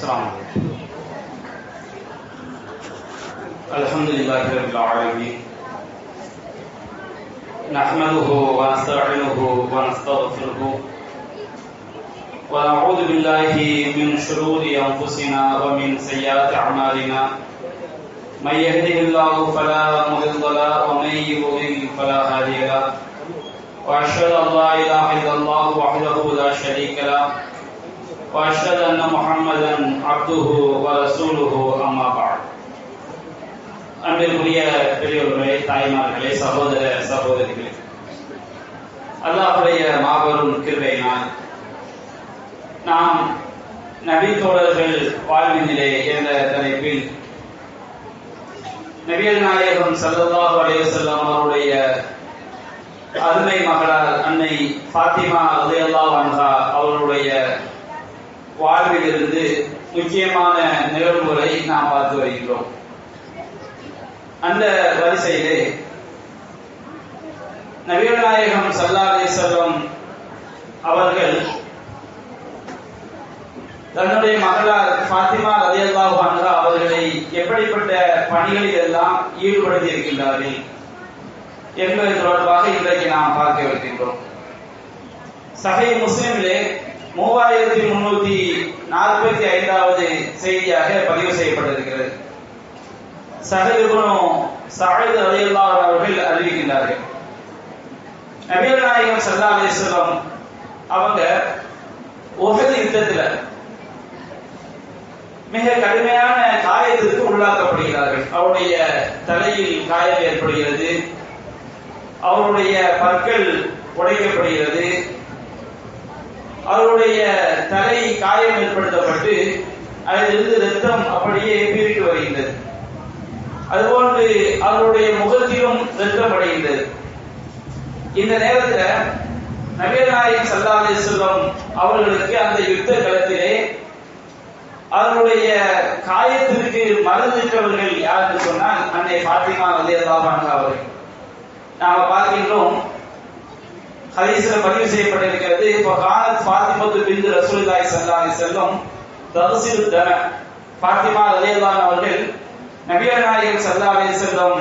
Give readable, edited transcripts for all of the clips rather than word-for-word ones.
السلام عليكم. الحمد لله رب العالمين نحمده ونستعينه ونستغفره ونعوذ بالله من شرور أنفسنا ومن سيئات أعمالنا من يهده الله فلا مضل له ومن يضلل فلا هادي له وأشهد أن لا إله إلا الله وحده لا شريك له وأشهد أن محمدا عبده ورسوله أما بعد. அன்பிற்குரிய பெரியவர்களே, தாய்மார்களே, சகோதர சகோதரிகளே, அல்லாஹ்வுடைய மாபெரும் கிருபையினால் நாம் நபி தோழர்கள் வாழ்வினிலே என்ற தலைப்பில் நபிகள் நாயகம் ஸல்லல்லாஹு அலைஹி வஸல்லம் அவருடைய அருமை மகளார் அன்னை ஃபாத்திமா ரலியல்லாஹு அன்ஹா அவருடைய வாழ்விலிருந்து முக்கியமான நிகழ்வுகளை நாம் பார்த்து வருகிறோம். அந்த வரிசையிலே நபிகள் நாயகம் ஸல்லல்லாஹு அலைஹி வஸல்லம் அவர்கள் தன்னுடைய மகளார் ஃபாத்திமா ரலியல்லாஹு அன்ஹா அவர்களை எப்படிப்பட்ட பணிகளில் எல்லாம் ஈடுபடுத்தி இருக்கின்றார்கள் என்பது தொடர்பாக இன்றைக்கு நாம் பார்க்க இருக்கின்றோம். சஹீஹ் முஸ்லிமிலே 3345வது செய்தியாக பதிவு செய்யப்பட்டிருக்கிறது. சஹீஹ் இப்னு சஅத் ரலியல்லாஹு அன்ஹு அவர்கள் அறிவிக்கின்றார்கள், நபிகள் நாயகம் ஸல்லல்லாஹு அலைஹி வஸல்லம் அவங்க உஹத் யுத்தத்துல மிக கடுமையான காயத்திற்கு உள்ளாக்கப்படுகிறார்கள். அவருடைய தலையில் காயம் ஏற்படுகிறது, அவருடைய பற்கள் உடைக்கப்படுகிறது, அவருடைய தலை காயம் ஏற்படுத்தப்பட்டு அதிலிருந்து ரத்தம் அப்படியே பீரிட்டு வருகின்றது. அதுபோன்று அவருடைய முகத்திலும் ரத்தம் அடைகின்றது. இந்த நேரத்தில் நபிகள் நாயகம் ஸல்லல்லாஹு அலைஹி வஸல்லம் அவர்களுக்கு அந்த யுத்த களத்திலே அவருடைய காயத்திற்கு மருந்திட்டவர்கள் யார் என்று சொன்னால் அன்னை ஃபாத்திமா ரலியல்லாஹு அன்ஹா அவர்கள். நாம பார்க்கின்றோம், ஹதீஸ்ல பதிவு செய்யப்பட்டிருக்கிறது, இப்போ கானத் ஃபாத்திமத்து பின்த் ரசூலுல்லாஹி ஸல்லல்லாஹு அலைஹி வஸல்லம் தக்ஸிலு தம. ஃபாத்திமா ரலியல்லாஹு அன்ஹா அவர்கள் நபிகள் நாயகம் ஸல்லல்லாஹு அலைஹி வஸல்லம்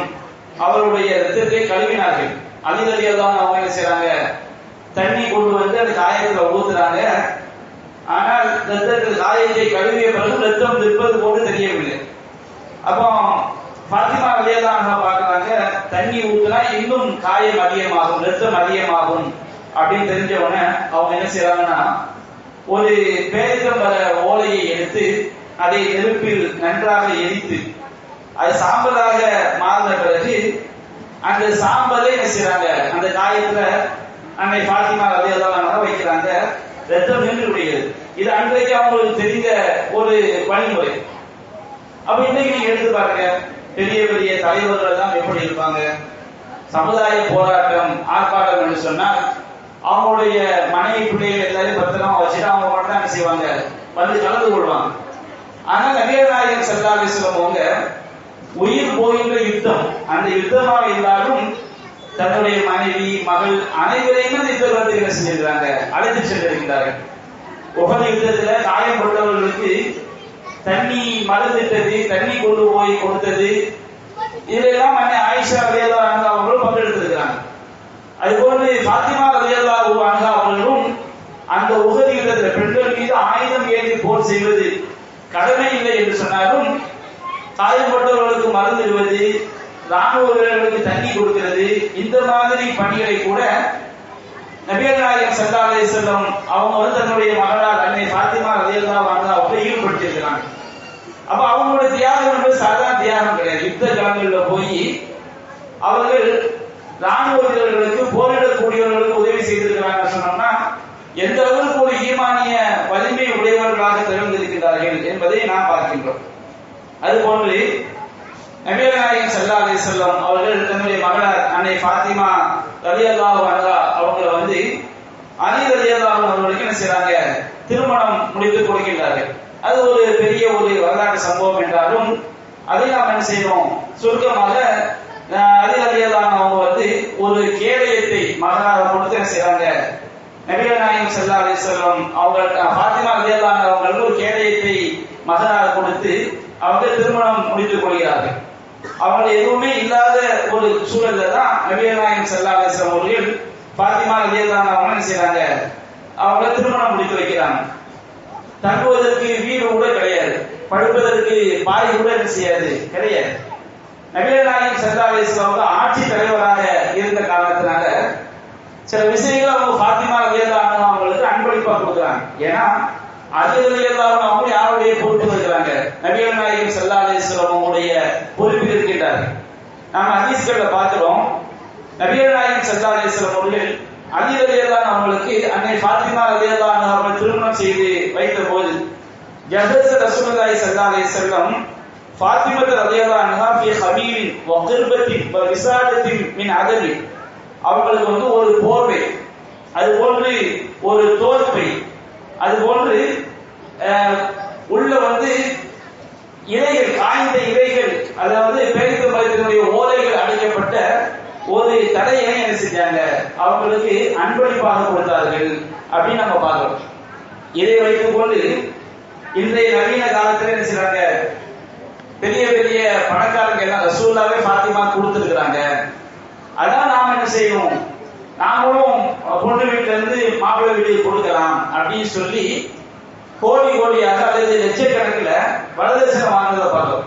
அவருடைய இரத்தத்தை கழுவினார்கள். அலி ரலியல்லாஹு அன்ஹு அவங்க என்ன செய்றாங்க, தண்ணி கொண்டு வந்து அந்த காயத்துல ஊத்துறாங்க. ஆனால் ரத்தத்தில் காயத்தை கழுவிய பிறகு ரத்தம் நிற்பது போன்று தெரியவில்லை. அப்போ ஃபாத்திமா ரலியல்லாஹு அன்ஹா பார்க்கறாங்க, தண்ணி ஊத்துனா இன்னும் காயம் அதிகமாகும், ரத்தம் அதிகமாகும் அப்படின்னு தெரிஞ்ச உடனே அவங்க என்ன செய்யறாங்கன்னா, ஒரு பேரித்தம்பழ ஓலையை எடுத்து அதை நெருப்பில் நன்றாக எரித்து அது சாம்பலாக மாறின பிறகு அந்த சாம்பலை என்ன செய்யறாங்க, அந்த காயத்துல அன்னை ஃபாத்திமா ரலியல்லாஹு அன்ஹா வைக்கிறாங்க. ரத்தம் நின்று விடுகிறது. இது அன்றைக்கு அவங்களுக்கு தெரிந்த ஒரு வழிமுறை. அப்ப இன்னைக்கு நீங்க எடுத்து பாருங்க, பெரிய பெரிய தலைவர்கள் எல்லாம் எப்படி இருப்பாங்க. சமுதாய போராட்டம் ஆர்ப்பாட்டம் என்று சொன்னால் அவங்களுடைய மனைவி பிள்ளைகள் எல்லாரையும் பத்திரமா வச்சுட்டு அவங்க மட்டும் தான் என்ன செய்வாங்க, வந்து கலந்து கொள்வாங்க. ஆனா நபிகள் நாயகம் ஸல்லல்லாஹு அலைஹி வஸல்லம் அவங்க உயிர் போகின்ற யுத்தம், அந்த யுத்தமாக இருந்தாலும் தன்னுடைய மனைவி மகள் அனைவரையும் அந்த யுத்தத்தில் என்ன செஞ்சிருக்கிறாங்க, அழைத்து சென்றிருக்கிறார்கள். உஹத் யுத்தத்துல காயப்பட்டவர்களுக்கு தண்ணி மருந்திட்டது, தண்ணி கொண்டு போய் கொடுத்தது, இதெல்லாம் அன்னை ஆயிஷா ரலியல்லாஹு அன்ஹா அவர்களும் பங்கெடுத்திருக்கிறாங்க. அதுபோன்று ஃபாத்திமா ரலியல்லாஹு அன்ஹா அவர்களும் அந்த உஹத் யுத்தத்தில் பெண்கள் மீது ஆயுதம் ஏந்தி போர் செய்வது கடமை இல்லை என்று சொன்னாலும் காயப்பட்டவர்களுக்கு மருந்திடுவது, ராணுவ வீரர்களுக்கு தண்ணி கொடுக்கிறது, இந்த மாதிரி பணிகளை கூட நபிகள் நாயகம் ஸல்லல்லாஹு அலைஹி வஸல்லம் அவங்க தன்னுடைய மகளார் அன்னை ஃபாத்திமா ரலியல்லாஹு அன்ஹா அவங்களை ஈடுபடுத்தியிருக்கிறாங்க. அப்ப அவங்களுடைய தியாகம் என்பது சாதாரண தியாகம் கிடையாது. யுத்த களங்களில் போய் அவர்கள் ராணுவ வீரர்களுக்கு போரிடக்கூடியவர்களுக்கு உதவி செய்திருக்கிறாங்க சொன்னோம்னா எந்த அளவுக்கு ஒரு ஈமானிய வலிமை உடையவர்களாக திறந்திருக்கிறார்கள் என்பதை நாம் பார்க்கின்றோம். அதுபோன்று நபிகள் நாயகம் ஸல்லல்லாஹு அலைஹி வஸல்லம் அவர்கள் தன்னுடைய மகளார் அன்னை ஃபாத்திமா ரலியல்லாஹு அன்ஹா அவங்களை வந்து அலி ரலியல்லாஹு அன்ஹு அவர்களுக்கு என்ன செய்றாங்க, திருமணம் முடித்து கொடுக்கின்றார்கள். அது ஒரு பெரிய ஒரு வரலாற்று சம்பவம் என்றாலும் அதை நாம் என்ன செய்யணும், சுருக்கமாக அலி ரலியல்லாஹு அன்ஹு அவங்க வந்து ஒரு கேடயத்தை மகளாக கொடுத்து என்ன செய்றாங்க, நபிகள் நாயகம் ஸல்லல்லாஹு அலைஹி வஸல்லம் அவங்க ஃபாத்திமா ரலியல்லாஹு அன்ஹா அவங்களுக்கு ஒரு கேடயத்தை மகனாக கொடுத்து அவங்க திருமணம் முடித்துக் கொள்கிறார்கள். அவங்க எதுவுமே இல்லாத ஒரு சூழல்ல தான் நபிகள் நாயகம் ஸல்லல்லாஹு அலைஹி வஸல்லம் அவர்கள் ஃபாத்திமா ரலியல்லாஹு அன்ஹா என்ன செய்றாங்க, அவங்க திருமணம் முடித்து வைக்கிறாங்க. தங்குவதற்கு வீடு கூட கிடையாது, படுப்பதற்கு பாய் கூட என்ன செய்யாது, கிடையாது. நபிகள் நாயகம் ஸல்லல்லாஹு அலைஹி வஸல்லம் அவங்க ஆட்சி தலைவராக இருந்த காரணத்தினால சில விஷயங்கள் அவங்க ஃபாத்திமா ரலியல்லாஹு அன்ஹா அவங்களுக்கு அன்பளிப்பா கொடுக்குறாங்க. ஏன்னா அலி ரலியல்லாஹு அன்ஹு அவங்க யாருடைய பொறுப்பு இருக்கிறாங்க, நபிகள் நாயகம் ஸல்லல்லாஹு அலைஹி வஸல்லம் அவங்களுடைய பொறுப்பில் இருக்கின்றார்கள். நாம ஹதீஸ்கள்ல பார்க்கிறோம், நபிகள் நாயகம் ஸல்லல்லாஹு அலைஹி வஸல்லம் அவர்கள் அலி ரலியல்லாஹு அன்ஹு அவங்களுக்கு அன்னை ஃபாத்திமா ரலியல்லாஹு அன்ஹா அவர்கள் திருமணம் செய்து வைத்த போது ஜஹஸ ரசூலுல்லாஹி ஸல்லல்லாஹு அலைஹி வஸல்லம் ஃபாத்திமா ரலியல்லாஹு அன்ஹா ஃபீ ஹபீபின் வ கிர்பத்தின் வ விசாதத்தின் மின் அதபி, அவங்களுக்கு வந்து ஒரு போர்வை, அது போன்று ஒரு தோற்பை, அது போன்று உள்ள வந்து இலைகள், காய்ந்த இலைகள், அதாவது பேரித்த மரத்தினுடைய ஓலைகள் அடைக்கப்பட்ட ஒரு தடையை என்ன செஞ்சாங்க, அவங்களுக்கு அன்பளிப்பாக கொடுத்தார்கள் அப்படின்னு நம்ம பார்க்கிறோம். இதை வைத்துக் கொண்டு இன்றைய நவீன காலத்தில் என்ன செய்றாங்க, பெரிய பெரிய பணக்காரங்க எல்லாம் ரசூலுல்லாஹ்வே ஃபாத்திமா கொடுத்துருக்காங்க, அதான் நாம என்ன செய்யணும், நாமளும் பொண்ணு வீட்டுல இருந்து மாப்பிள்ளை வீட்டுக்கு கொடுக்கலாம் அப்படின்னு சொல்லி கோடி கோடியாக அல்லது லட்சக்கணக்கில் வரதட்சணை வாங்குறத பார்த்தோம்.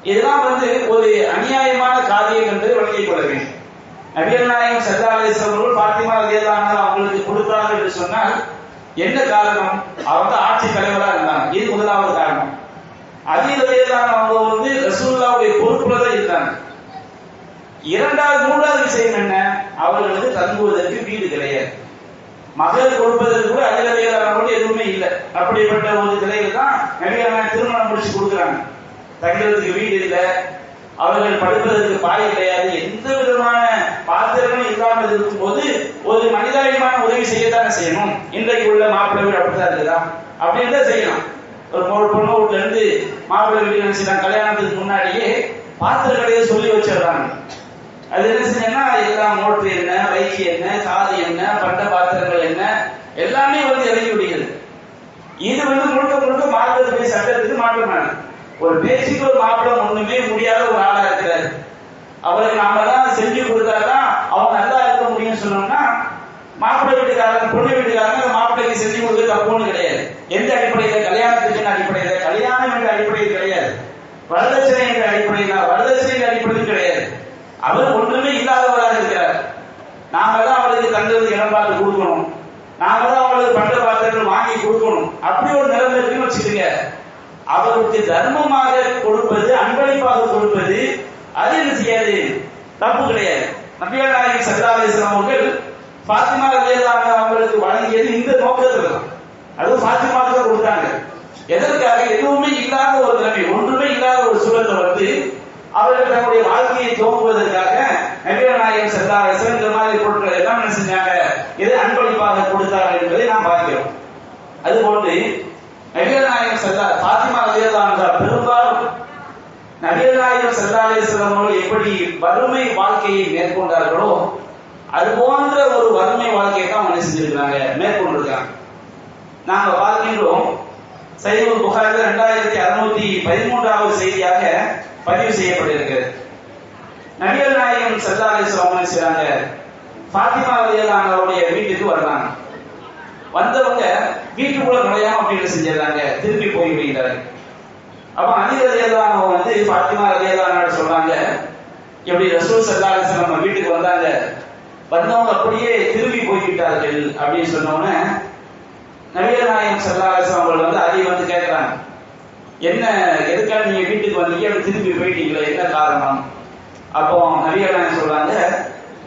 இதெல்லாம் வந்து ஒரு அநியாயமான காரியம் என்று விளங்கிக் கொள்ள வேண்டும். நபிகள் நாயகம் ஸல்லல்லாஹு அலைஹி வஸல்லம் ஃபாத்திமா ரலியல்லாஹு அன்ஹா அவங்களுக்கு கொடுத்தார்கள் என்று சொன்னால் என்ன காரணம், அவங்க ஆட்சி தலைவராக இருந்தாங்க, இது முதலாவது காரணம். அலி ரலியல்லாஹு அன்ஹு அவங்க வந்து ரசூலுல்லாஹ்வுடைய பொறுப்புல தான் இருந்தாங்க. இரண்டாவது மூன்றாவது விஷயம் என்ன, அவர்களுக்கு தங்குவதற்கு வீடு கிடையாது, மகள் கொடுப்பதற்கு கூட அலி ரலியல்லாஹு அன்ஹு எதுவுமே இல்லை. அப்படிப்பட்ட ஒரு நிலையில தான் நபிகள் நாயகம் திருமணம் முடிச்சு கொடுக்குறாங்க. தங்குறதுக்கு வீடு இல்லை, அவர்கள் படுப்பதற்கு பாய் கிடையாது, எந்த விதமான பாத்திரமும் இல்லாமல் இருக்கும் போது ஒரு மனிதாபிமான உதவி செய்யத்தானே செய்யணும். இன்றைக்கு உள்ள மாப்பிள்ளை வீடு அப்படித்தான் இருக்குதா, அப்படின்னு தான் செய்யலாம். ஒரு பொண்ணு வீட்டுல இருந்து மாப்பிள்ளை வீடு நினைச்சுட்டாங்க, கல்யாணத்துக்கு முன்னாடியே பாத்திர கடையை சொல்லி வச்சிடுறாங்க. அது என்ன செஞ்சா எல்லாம் மோட்டர் என்ன, வைக்கி என்ன, சாதி என்ன, பண்ட பாத்திரங்கள் என்ன, எல்லாமே வந்து இறங்கி விடுகிறது. இது வந்து முழுக்க முழுக்க மார்க்கத்துடைய சட்டத்துக்கு மாற்றமான ஒரு பேச்சுக்கு ஒரு மாப்பிள்ளை ஒண்ணுமே முடியாத ஒரு ஆளா இருக்கிறாரு. அவருக்கு நாம தான் செஞ்சு கொடுத்தாதான் அவங்க நல்லா இருக்க முடியும்னு சொன்னோம்னா, மாப்பிள்ளை வீட்டுக்காரங்க பொண்ணு வீட்டுக்காரங்க அந்த மாப்பிள்ளைக்கு செஞ்சு கொடுக்க தப்புன்னு கிடையாது. எந்த அடிப்படையில, கல்யாணத்துக்கு அடிப்படையில, கல்யாணம் என்ற அடிப்படையில் கிடையாது, வரதட்சணை என்ற அடிப்படையில், வரதட்சணை என்ற அடிப்படையில் கிடையாது. அவர் ஒன்றுமே இல்லாதவராக இருக்கிறார், நாம தான் அவருக்கு தங்குறதுக்கு இடம் பார்த்து கொடுக்கணும், நாம தான் அவங்களுக்கு பண்ட பாத்திரங்கள் வாங்கி கொடுக்கணும். அப்படி ஒரு நிலைமை இருக்குன்னு வச்சுக்கோங்க. அவருக்கு தர்மமாக கொடுப்பது, அன்பளிப்பாக கொடுப்பது, அது என்ன செய்யாது, தப்பு கிடையாது. நபிகள் நாயகம் ஸல்லல்லாஹு அலைஹி வஸல்லம் அவர்கள் ஃபாத்திமா ரலியல்லாஹு அன்ஹா அவங்களுக்கு வழங்கியது இந்த நோக்கத்துல தான். அதுவும் ஃபாத்திமாவுக்கு தான் கொடுத்தாங்க. எதற்காக, எதுவுமே இல்லாத ஒரு நிலைமை, ஒன்றுமே இல்லாத ஒரு சூழலை வந்து அவர்கள் தன்னுடைய வாழ்க்கையை துவங்குவதற்காக நபிகள் நாயகம் ஸல்லல்லாஹு அலைஹி வஸல்லம் இந்த மாதிரி பொருட்கள் எல்லாம் என்ன செஞ்சாங்க, இது அன்பளிப்பாக கொடுத்தார்கள் என்பதை நாம் பார்க்கிறோம். அதுபோன்று நபிகள் நாயகம் ஃபாத்திமா ரலியல்லாஹு அன்ஹா பெரும்பாலும் நபிகள் நாயகம் ஸல்லல்லாஹு அலைஹி வஸல்லம் அவர்கள் எப்படி வறுமை வாழ்க்கையை மேற்கொண்டார்களோ அது போன்ற ஒரு வறுமை வாழ்க்கையை தான் அவங்க செஞ்சிருக்காங்க, மேற்கொண்டிருக்காங்க. நாங்க பார்க்கின்றோம், சஹீஹ் புகாரில 2613வது செய்தியாக பதிவு செய்யப்பட்டிருக்கிறது. நபிகள் நாயகம் ஸல்லல்லாஹு அலைஹி வஸல்லம் செய்றாங்க, ஃபாத்திமா ரலியல்லாஹு அன்ஹாவுடைய வீட்டுக்கு வர்றாங்க. வந்தவங்க வீட்டுக்குள்ள நுழையாம அப்படின்னு செஞ்சிடறாங்க, திரும்பி போய் விடுகிறார்கள். அப்ப அலி ரலியல்லாஹு அன்ஹு வந்து ஃபாத்திமா ரலியல்லாஹு அன்ஹா சொல்றாங்க, எப்படி ரசூல் ஸல்லல்லாஹு அலைஹி வஸல்லம் வீட்டுக்கு வந்தாங்க, வந்தவங்க அப்படியே திரும்பி போய்விட்டார்கள் அப்படின்னு சொன்னோன்னே நபிகள் நாயகம் ஸல்லல்லாஹு அலைஹி வஸல்லம் அவர்கள் வந்து அலி வந்து கேட்கிறாங்க, என்ன, எதுக்காக நீங்க வீட்டுக்கு வந்தீங்க, அப்படி திரும்பி போயிட்டீங்களா, என்ன காரணம்? அப்போ நபிகள் நாயகம் சொல்றாங்க,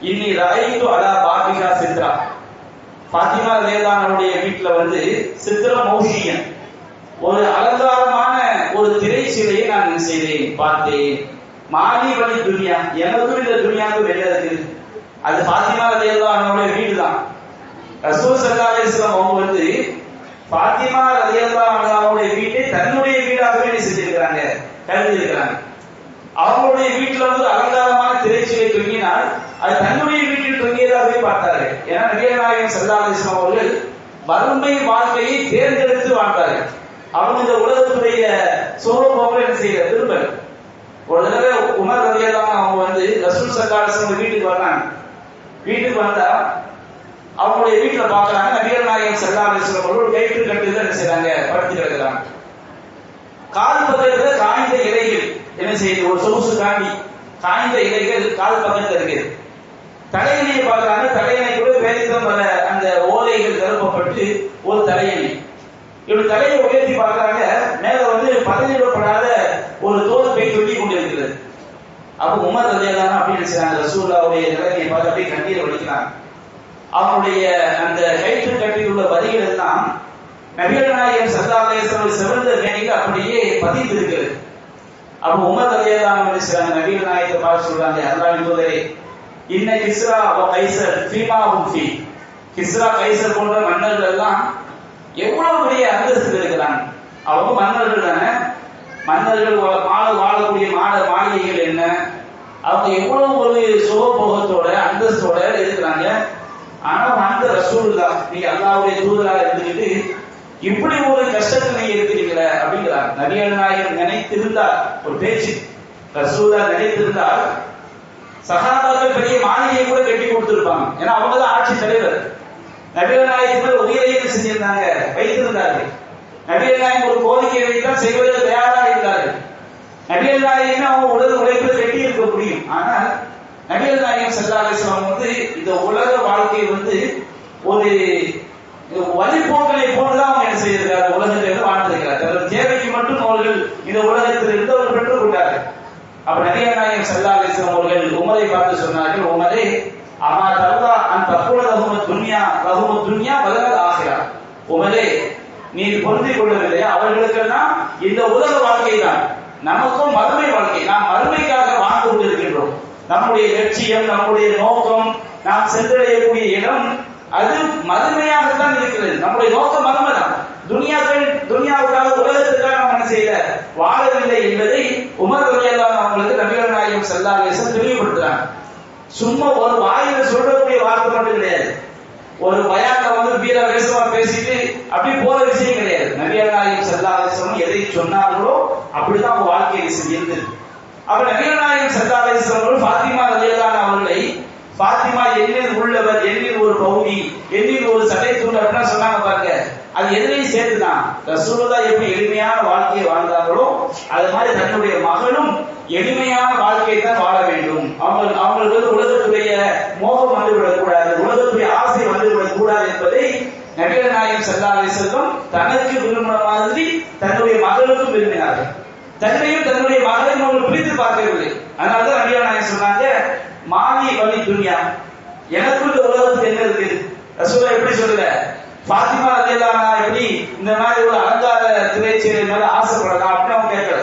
இன்னி ரஐது அலா பாபிகா சித்ரா, ஃபாத்திமா ரலியல்லாஹு அன்ஹுடைய வீட்டுல வந்து சித்ரா மௌஷியன், ஒரு அலங்காரமான ஒரு திரை சிலையை நான் செய்தேன், பார்த்தேன். மாலி வழி துனியா, எனக்கும் இந்த துனியாவுக்கு வெளியே இருக்குது. அது ஃபாத்திமா ரலியல்லாஹு அன்ஹுடைய வீடு தான். ரசூல் ஸல்லல்லாஹு அலைஹி வஸல்லம் அவங்க வந்து ஃபாத்திமா ரலியல்லாஹு அன்ஹாவுடைய வீட்டை தன்னுடைய வீடாகவே செஞ்சிருக்கிறாங்க, கருதி இருக்கிறாங்க. அவங்களுடைய வீட்டுல வந்து அலங்காரமான திரைச்சிலை தொங்கினால் அது தன்னுடைய வீட்டில் தொங்கியதாகவே பார்த்தார்கள். ஏன்னா நபிகள் நாயகம் ஸல்லல்லாஹு அலைஹி வஸல்லம் அவர்கள் வறுமை வாழ்க்கையை தேர்ந்தெடுத்து வாழ்ந்தார்கள். அவங்க இந்த உலகத்துடைய சுகபோகம் என்ன செய்யற விரும்பல. ஒரு தடவை உமர் ரலியல்லாஹு அன்ஹு அவங்க வந்து ரசூல் ஸல்லல்லாஹு அலைஹி வஸல்லம் வீட்டுக்கு வர்றாங்க. வீட்டுக்கு வந்தா அவங்களுடைய வீட்டுல பாக்குறாங்க நபிகள் நாயகம் ஸல்லல்லாஹு அலைஹி வஸல்லம் ஒரு கயிற்று கட்டில என்ன செய்றாங்க, படுத்து கிடக்குறாங்க. கால் பக்கத்துல காய்ந்த இலைகள் என்ன செய்யுது, ஒரு சொகுசு காண்டி காய்ந்த இலைகள் கால் பக்கத்துல இருக்குது. தலையணையை பார்க்கறாங்க, தலையணை கூட வேலித்தம் வர அந்த ஓலைகள் நிரப்பப்பட்டு ஒரு தலையணை. இவரு தலையை உயர்த்தி பார்க்கறாங்க, மேல வந்து பதனிடப்படாத ஒரு தோல் பை தொட்டி கொண்டிருக்கிறது. அப்ப உமர் ரலியல்லாஹு அன்ஹு அப்படி நினைச்சாங்க, ரசூலுல்லாஹ்வுடைய நிலைமையை பார்த்து அப்படியே கண்ணீர் வடிக்கிறாங்க. அவங்களுடைய அந்த கயிற்று கட்டில் உள்ள வரிகள் எல்லாம் நபிகள் நாயகம் ஸல்லல்லாஹு அலைஹி வஸல்லம் சிறந்த மேனியில் அப்படியே பதிந்து இருக்கிறது. அப்ப உமர் ரலியல்லாஹு அன்ஹு நினைச்சாங்க, நபிகள் நாயகத்தை பார்த்து சொல்றாங்க, அல்லாஹ்வின் தூதரே, இன்ன கிஸ்ரா வ கைசர் ஃபீமாஹும் ஃபீ, கிஸ்ரா கைசர் போன்ற மன்னர்கள் எல்லாம் எவ்வளவு பெரிய அந்தஸ்து இருக்கிறாங்க. அவங்க மன்னர்கள் தானே, மன்னர்கள் வாழக்கூடிய மாளிகைகள் என்ன, அவங்க எவ்வளவு ஒரு சுகபோகத்தோட அந்தஸ்தோட இருக்கிறாங்க. ஆனா அந்த ரசூலுல்லாஹ், நீங்க அல்லாஹ்வுடைய தூதராக இருந்துகிட்டு இப்படி ஒரு கஷ்டத்தில் நீங்க இருக்கிறீங்களே அப்படிங்கிறாங்க. நபிகள் நாயகம் நினைத்திருந்தால், ஒரு பேச்சு ரசூலுல்லாஹ் நினைத்திருந்தால் சஹாபாக்கள் பெரிய மாளிகையை கூட கட்டி கொடுத்திருப்பாங்க. ஏன்னா அவங்க தான் ஆட்சி தலைவர். நபிகள் நாயகம் உயிரையும் செஞ்சிருந்தாங்க, வைத்திருந்தார்கள். நபிகள் நாயகம் ஒரு கோரிக்கை வைத்தால் செய்வதற்கு தயாராக இருந்தார்கள். நபிகள் நாயகம் அவங்க உடல் உழைப்பில் கட்டி இருக்க முடியும். ஆனால் நபிகள் நாயகம் ஸல்லல்லாஹு அலைஹி வஸல்லம் வந்து இந்த உலக வாழ்க்கை வந்து ஒரு வழிபோக்கலை போன்றுதான் அவங்க என்ன செய்திருக்கிறார், உலகத்தில் வாழ்ந்திருக்கிறார். தனது தேவைக்கு மட்டும் அவர்கள் இந்த உலகத்தில் இருந்து அவர்கள் பெற்றுக் கொண்டார்கள். அப்ப நபிகள் நாயகம் ஸல்லல்லாஹு அலைஹி வஸல்லம் அவர்கள் உமரை பார்த்து சொன்னார்கள், உமரே, அமா தர்தா அன் தக்கூன லஹுமுத் துன்யா வலல் ஆখিরা. உமரே, நீ பொருந்திக் கொள்ளவில்லை, அவர்களுக்கெல்லாம் இந்த உலக வாழ்க்கை தான், நமக்கும் மறுமை வாழ்க்கை. நாம் மறுமைக்காக வாழ்ந்து கொண்டிருக்கின்றோம். நம்முடைய லட்சியம், நம்முடைய நோக்கம், நாம் சென்றடையக்கூடிய இடம் அது மறுமையாகத்தான் இருக்கிறது. நம்முடைய நோக்கம் மறுமை தான். துனியாவுக்காக உலகத்துக்காக நாம் என்ன செய்யல, வாழவில்லை என்பதை உமர் ரலியல்லாஹு அன்ஹு அவங்களுக்கு நபிகள் நாயகம் ஸல்லல்லாஹு அலைஹி வஸல்லம் தெளிவுபடுத்துறாங்க. சும்மா ஒரு வாயில சொல்லக்கூடிய வார்த்தை மட்டும் கிடையாது, ஒரு பயான்ல வந்து வீர வேஷமா பேசிட்டு அப்படி போற விஷயம் கிடையாது. நபிகள் நாயகம் ஸல்லல்லாஹு அலைஹி வஸல்லம் எதை சொன்னார்களோ அப்படிதான் அவங்க வாழ்க்கையை இருந்தது. அப்ப நபிகள் நாயகம் ஸல்லல்லாஹு அலைஹி வஸல்லம் ஃபாத்திமா ரலியல்லாஹு அன்ஹா அவர்களை, ஃபாத்திமா எண்ணில் உள்ளவர், எண்ணில் ஒரு பகுதி, எண்ணில் ஒரு சட்டை தூண்டு அப்படின்னு சொன்னாங்க பாருங்க. அது எதிரையும் சேர்த்துதான். ரசூலுல்லாஹ் எப்படி எளிமையான வாழ்க்கையை வாழ்ந்தார்களோ அது மாதிரி தன்னுடைய மகளும் எளிமையான வாழ்க்கையை தான் வாழ வேண்டும். அவங்களுக்கு உலகத்துடைய மோகம் வந்துவிடக் கூடாது, உலகத்துடைய ஆசை வந்துவிடக் கூடாது என்பதை நபிகள் நாயகம் ஸல்லல்லாஹு அலைஹி வஸல்லம் தனக்கு விரும்பின மாதிரி தன்னுடைய மகளுக்கும் விரும்பினார்கள். தன்னையும் தன்னுடைய மகளையும் அவர்கள் பிரித்து பார்க்கவில்லை. அதனாலதான் நபிகள் நாயகம் சொன்னாங்க, மாலி வலி துன்யா, எனக்குள்ள உலகத்துக்கு என்ன இருக்குது. ரசூலுல்லாஹ் எப்படி சொல்லல, ஃபாத்திமா ரலியல்லாஹு அன்ஹா எப்படி இந்த மாதிரி ஒரு அலங்கார திரைச்சீலை மேல ஆசைப்படலாம் அப்படின்னு அவங்க கேட்கல.